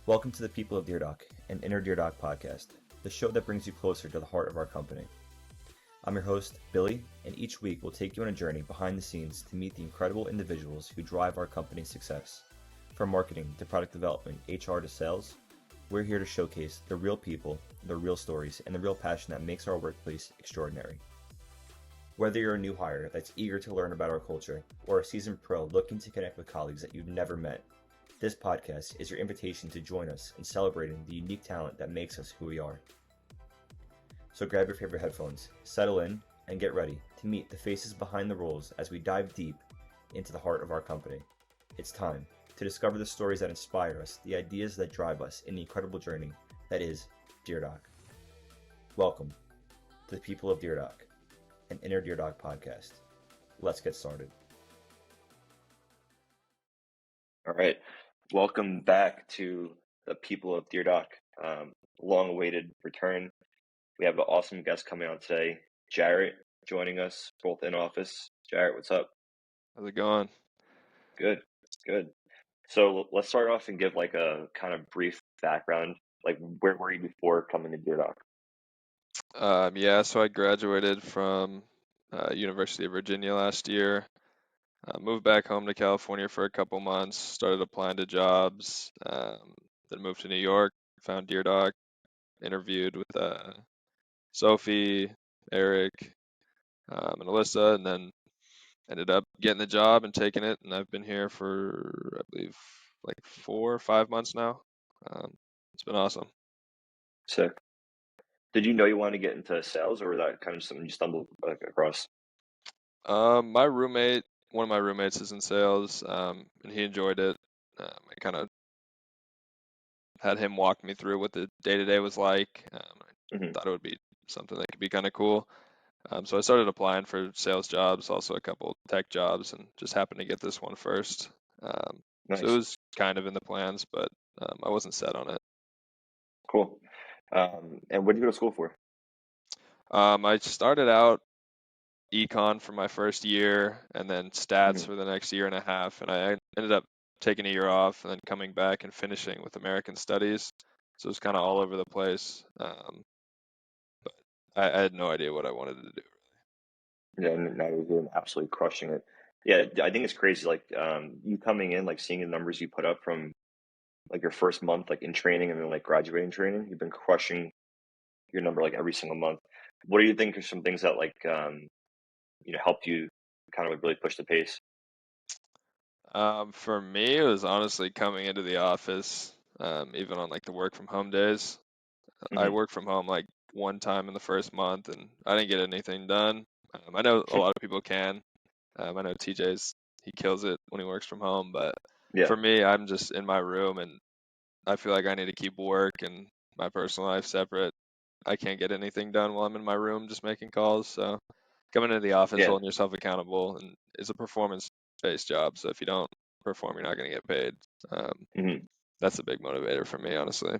Welcome to the People of DearDoc, an DearDoc Podcast, the show that brings you closer to the heart of our company. I'm your host, Billy, and each week we'll take you on a journey behind the scenes to meet the incredible individuals who drive our company's success. From marketing to product development, HR to sales, we're here to showcase the real people, the real stories, and the real passion that makes our workplace extraordinary. Whether you're a new hire that's eager to learn about our culture, or a seasoned pro looking to connect with colleagues that you've never met, this podcast is your invitation to join us in celebrating the unique talent that makes us who we are. So grab your favorite headphones, settle in, and get ready to meet the faces behind the roles as we dive deep into the heart of our company. It's time to discover the stories that inspire us, the ideas that drive us in the incredible journey that is DearDoc. Welcome to the People of DearDoc, an DearDoc Podcast. Let's get started. All right. Welcome back to the People of DearDoc. Long-awaited return. We have an awesome guest coming on today, Jarrett, joining us both in office. Jarrett, what's up? How's it going? Good. So let's start off and give like a kind of brief background. Like, where were you before coming to DearDoc? So I graduated from University of Virginia last year. Moved back home to California for a couple months, started applying to jobs, then moved to New York, found DearDoc, interviewed with Sophie, Eric, and Alyssa, and then ended up getting the job and taking it, and I've been here for, I believe, like 4 or 5 months now. It's been awesome. Sick. Did you know you wanted to get into sales, or was that kind of something you stumbled across? One of my roommates is in sales, and he enjoyed it. I kind of had him walk me through what the day-to-day was like. I thought it would be something that could be kind of cool. So I started applying for sales jobs, also a couple tech jobs, and just happened to get this one first. Nice. So it was kind of in the plans, but I wasn't set on it. Cool. And what did you go to school for? I started out econ for my first year, and then stats for the next year and a half, and I ended up taking a year off and then coming back and finishing with American Studies. So it was kind of all over the place, but I had no idea what I wanted to do. Yeah, and now you're doing absolutely crushing it. Yeah, I think it's crazy. Like, you coming in, like seeing the numbers you put up from like your first month, like in training, and then like graduating training, you've been crushing your number like every single month. What do you think are some things that like helped you kind of like really push the pace? For me, it was honestly coming into the office, even on like the work from home days. I worked from home like one time in the first month, and I didn't get anything done. I know a lot of people can. I know he kills it when he works from home, but Yeah, for me, I'm just in my room, and I feel like I need to keep work and my personal life separate. I can't get anything done while I'm in my room just making calls. So coming into the office, yeah, holding yourself accountable, and it's a performance-based job. So if you don't perform, you're not going to get paid. That's a big motivator for me, honestly.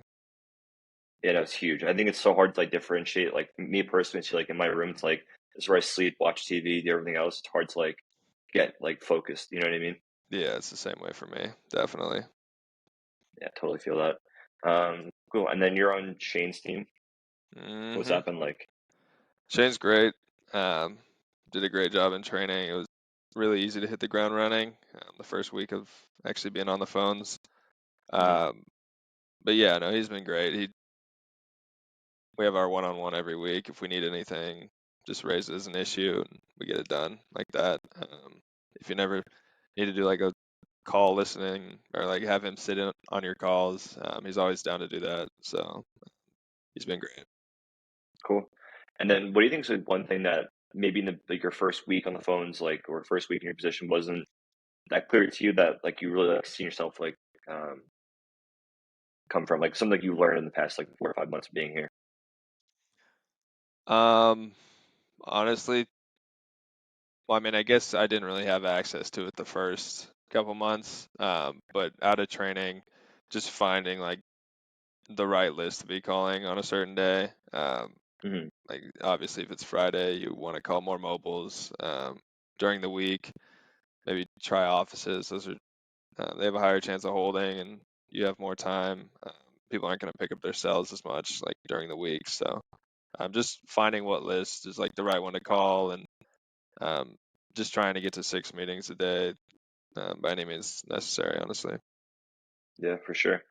yeah. That's huge. I think it's so hard to like differentiate. Like me personally, it's like in my room, it's like it's where I sleep, watch TV, do everything else. It's hard to like get like focused. You know what I mean? Yeah, it's the same way for me, definitely. Yeah, totally feel that. Cool. And then you're on Shane's team. What's that been like? Shane's great. Did a great job in training. It was really easy to hit the ground running the first week of actually being on the phones. But yeah, no, he's been great. We have our one-on-one every week. If we need anything, just raise it as an issue and we get it done like that. If you never need to do like a call listening or like have him sit in on your calls, he's always down to do that. So he's been great. Cool. And then what do you think is one thing that maybe in the like your first week on the phones, like, or first week in your position wasn't that clear to you that like you really like see yourself like come from, like something that you learned in the past like 4 or 5 months of being here? Honestly, well, I mean, I guess I didn't really have access to it the first couple months, but out of training, just finding like the right list to be calling on a certain day. Like obviously, if it's Friday, you want to call more mobiles. During the week, maybe try offices. Those are they have a higher chance of holding, and you have more time. People aren't going to pick up their cells as much like during the week. So I'm just finding what list is like the right one to call, and um, just trying to get to 6 meetings a day by any means necessary, honestly. Yeah, for sure.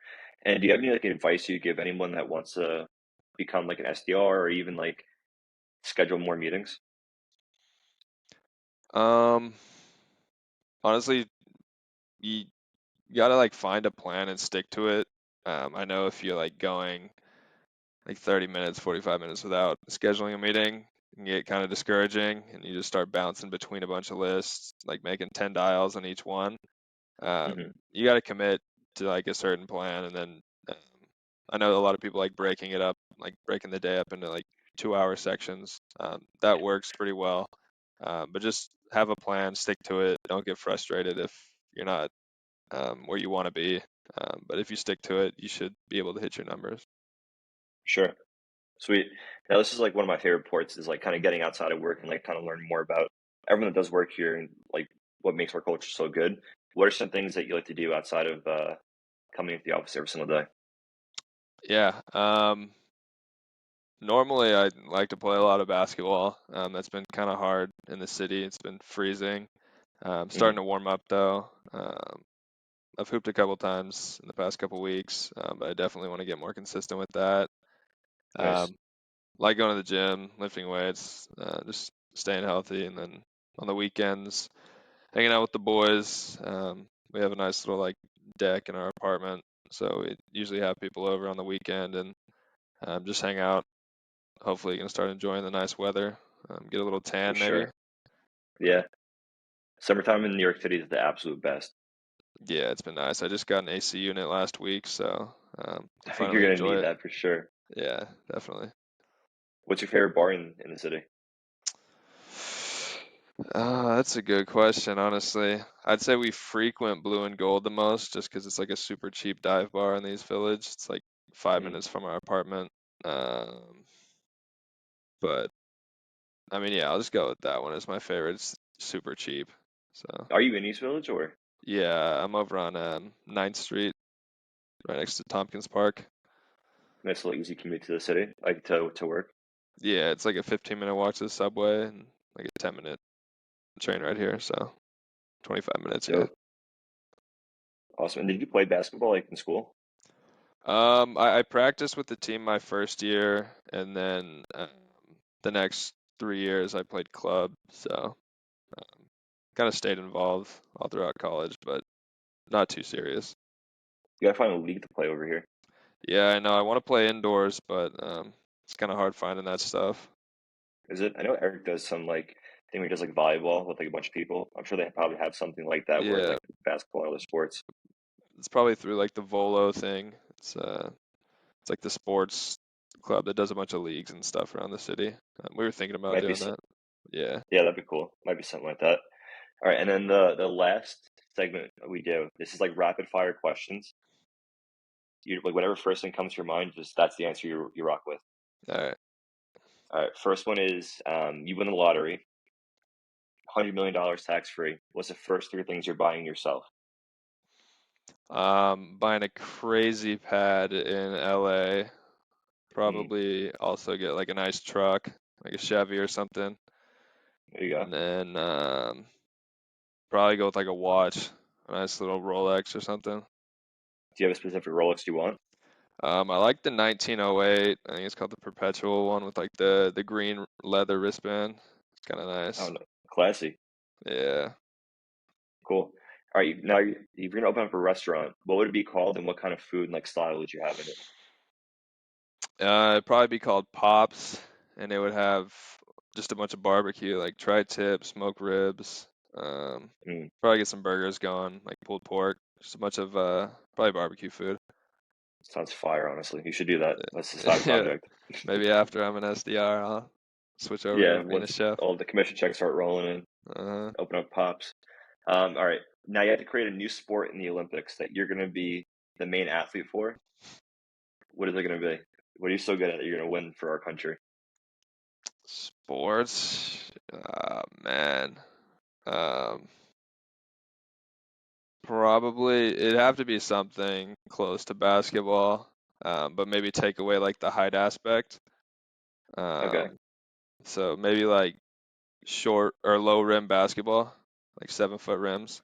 And do you have any like advice you give anyone that wants to become like an SDR or even like schedule more meetings? Um, Honestly, you gotta like find a plan and stick to it. I know if you're like going like 30 minutes, 45 minutes without scheduling a meeting, it can get kind of discouraging, and you just start bouncing between a bunch of lists, like making 10 dials on each one. Hmm. You got to commit to like a certain plan, and then um, I know a lot of people like breaking it up, like breaking the day up into like 2 hour sections. That works pretty well. But just have a plan, stick to it. Don't get frustrated if you're not where you want to be. But if you stick to it, you should be able to hit your numbers. Sure. Sweet. Now this is like one of my favorite parts is like kind of getting outside of work and like kind of learning more about everyone that does work here and like what makes our culture so good. What are some things that you like to do outside of coming into the office every single day? Yeah. Normally I like to play a lot of basketball. That's been kind of hard in the city. It's been freezing. Hmm. Starting to warm up though. I've hooped a couple times in the past couple weeks, but I definitely want to get more consistent with that. Nice. Um, like going to the gym, lifting weights, just staying healthy, and then on the weekends, hanging out with the boys. We have a nice little like deck in our apartment, so we usually have people over on the weekend and just hang out. Hopefully, you can start enjoying the nice weather, get a little For tan maybe. sure. Yeah. Summertime in New York City is the absolute best. Yeah, it's been nice. I just got an AC unit last week, so can You're finally gonna enjoy need it. that for sure. Yeah, definitely. What's your favorite bar in the city? That's a good question, honestly. I'd say we frequent Blue and Gold the most just because it's like a super cheap dive bar in the East Village. It's like 5 minutes from our apartment. Um, but I mean, yeah, I'll just go with that one as my favorite. It's super cheap. So Are you in East Village or yeah, I'm over on 9th Street, right next to Tompkins Park. nice little easy commute to the city, like to work? Yeah, it's like a 15-minute walk to the subway and like a 10-minute train right here. So 25 minutes, yeah. Dope. Awesome. And did you play basketball like in school? I practiced with the team my first year, and then the next 3 years I played club. So kind of stayed involved all throughout college, but not too serious. You gotta find a league to play over here. Yeah, I know. I want to play indoors, but it's kind of hard finding that stuff. Is it? I know Eric does some like thing where he does like volleyball with like a bunch of people. I'm sure they probably have something like that where it's Yeah, like basketball and other sports. it's probably through like the Volo thing. It's like the sports club that does a bunch of leagues and stuff around the city. We were thinking about Might be, doing that. Yeah. yeah, that'd be cool. Might be something like that. All right, and then the last segment we do. This is like rapid fire questions. You like whatever first thing comes to your mind, just that's the answer you rock with. All right. All right, first one is you win the lottery, $100 million tax free. What's the first three things you're buying yourself? Buying a crazy pad in LA. Mm, Probably also get like a nice truck, like a Chevy or something. there you go. And then probably go with like a watch, a nice little Rolex or something. Do you have a specific Rolex you want? I like the 1908. I think it's called the Perpetual one with like the green leather wristband. It's kind of Oh nice. no, classy. Yeah. Cool. All right, now you're gonna open up a restaurant. What would it be called, and what kind of food and like style would you have in it? It'd probably be called Pops, and it would have just a bunch of barbecue, like tri-tip, smoked ribs. Um, Mm, Probably get some burgers going, like pulled pork, just a bunch of probably barbecue food. sounds fire, honestly. You should do that. That's the side Yeah, project. maybe after I'm an SDR, I'll switch over Yeah, to being a once chef. all the commission checks start rolling in, Uh, open up Pops. All right, now you have to create a new sport in the Olympics that you're gonna be the main athlete for. What is it gonna be? What are you so good at that you're gonna win for our country? Sports, man. Um, Probably it'd have to be something close to basketball, but maybe take away like the height aspect. Okay. So maybe like short or low rim basketball, like 7 foot rims.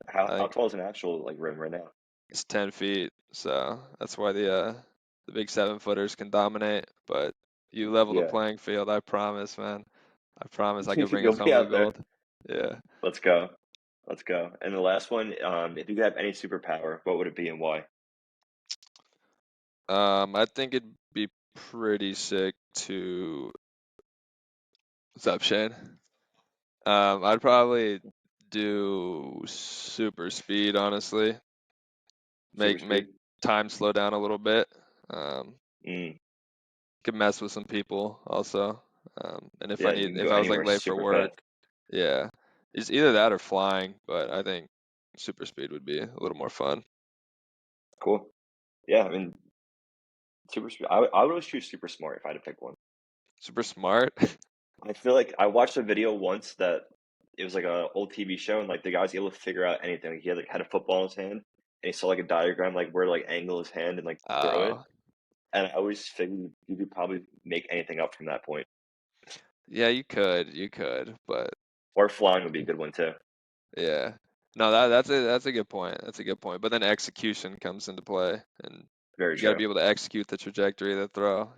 I How think tall is an actual like rim right now? it's 10 feet, so that's why the big 7 footers can dominate. But you level the Yeah. playing field, I promise, man. I promise I can bring us You'll be home with out there. gold. Yeah. Let's go. Let's go. And the last one, if you could have any superpower, what would it be and why? I think it'd be pretty sick to. What's up, Shane? I'd probably do super speed, honestly. Super Make speed? time slow down a little bit. Um, Mm. could mess with some people also. And Yeah, you can if go I was like anywhere late for super fast. work, yeah, it's either that or flying. But I think super speed would be a little more fun. Cool. Yeah, I mean, super speed. I would always choose super smart if I had to pick one. Super smart. I feel like I watched a video once that it was like a old TV show, and like the guy's able to figure out anything. He had a football in his hand, and he saw like a diagram like where to like angle his hand and like throw it. Oh, And I always figured you could probably make anything up from that point. yeah, you could, but Or flying would be a good one too. yeah. No, that's a good point. That's a good point. But then execution comes into play, and Very you got to true. be able to execute the trajectory of the throw.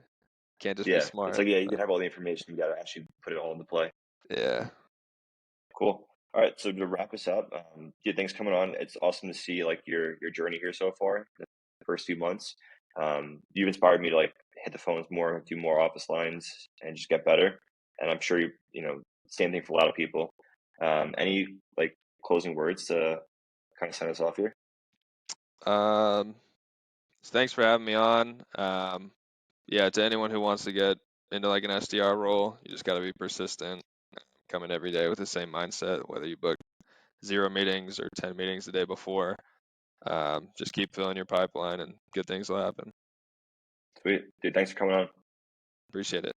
Can't just be Yeah, it's smart. like, yeah, you can have all the information. You got to actually put it all into play. Yeah. Cool. All right. So to wrap us up, yeah, thanks for coming on. It's awesome to see like your journey here so far, the first few months. You've inspired me to like hit the phones more, do more office lines, and just get better. And I'm sure same thing for a lot of people. Any like closing words to kind of sign us off here? Um, so thanks for having me on. Yeah, to anyone who wants to get into like an SDR role, you just got to be persistent, come in every day with the same mindset, whether you book 0 meetings or 10 meetings the day before. Just keep filling your pipeline and good things will happen. Sweet, dude. Thanks for coming on. Appreciate it.